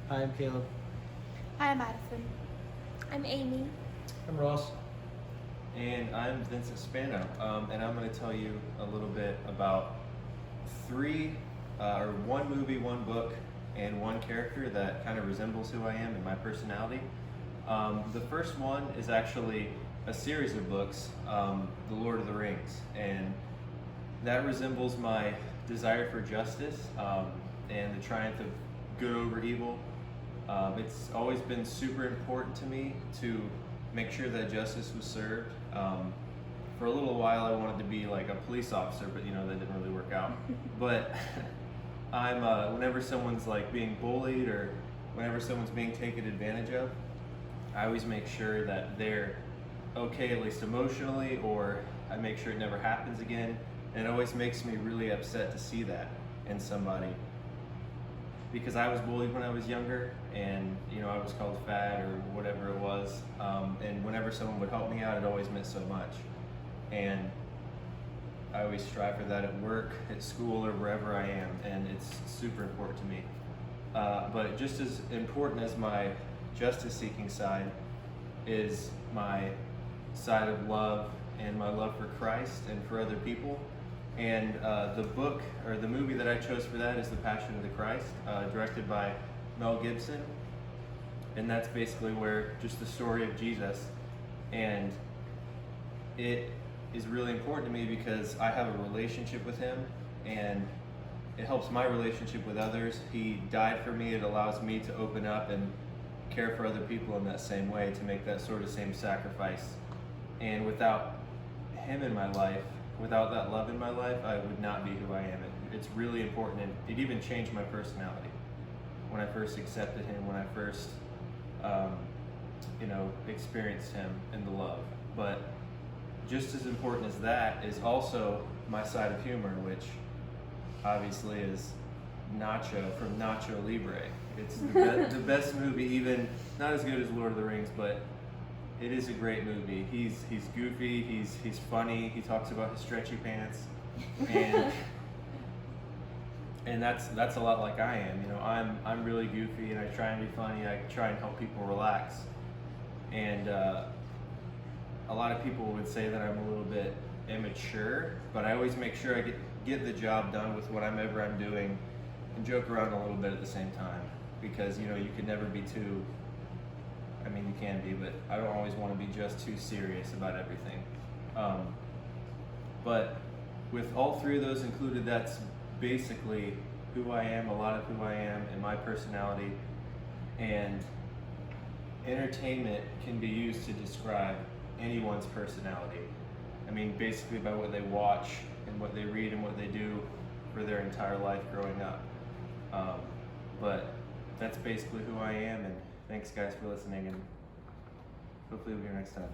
Hi, I'm Caleb. Hi, I'm Madison. I'm Amy. I'm Ross. And I'm Vincent Spano, and I'm going to tell you a little bit about one movie, one book, and one character that kind of resembles who I am and my personality. The first one is actually a series of books, The Lord of the Rings, and that resembles my desire for justice and the triumph of good over evil. It's always been super important to me to make sure that justice was served. For a little while I wanted to be like a police officer, but that didn't really work out. But whenever someone's like being bullied or whenever someone's being taken advantage of, I always make sure that they're okay, at least emotionally, or I make sure it never happens again. And it always makes me really upset to see that in somebody, because I was bullied when I was younger, and I was called fat or whatever it was, and whenever someone would help me out, it always meant so much. And I always strive for that at work, at school, or wherever I am, and it's super important to me. But just as important as my justice-seeking side is my side of love and my love for Christ and for other people. And the book, or the movie that I chose for that, is The Passion of the Christ, directed by Mel Gibson. And that's basically where just the story of Jesus. And it is really important to me because I have a relationship with him, and it helps my relationship with others. He died for me. It allows me to open up and care for other people in that same way, to make that sort of same sacrifice. And without him in my life, without that love in my life, I would not be who I am. It's really important, and it even changed my personality when I first accepted him, when I first, experienced him in the love. But just as important as that is also my side of humor, which obviously is Nacho from Nacho Libre. It's the best movie, even not as good as Lord of the Rings, but it is a great movie. He's goofy, he's funny, he talks about his stretchy pants, and that's a lot like I am. I'm really goofy, and I try and be funny. I try and help people relax, and a lot of people would say that I'm a little bit immature, but I always make sure I get the job done with whatever I'm doing, and joke around a little bit at the same time, because you can never be too. I mean, you can be, but I don't always want to be just too serious about everything. But with all three of those included, that's basically who I am, a lot of who I am, and my personality. And entertainment can be used to describe anyone's personality. I mean, basically by what they watch and what they read and what they do for their entire life growing up. But that's basically who I am, and thanks guys for listening, and hopefully we'll be here next time.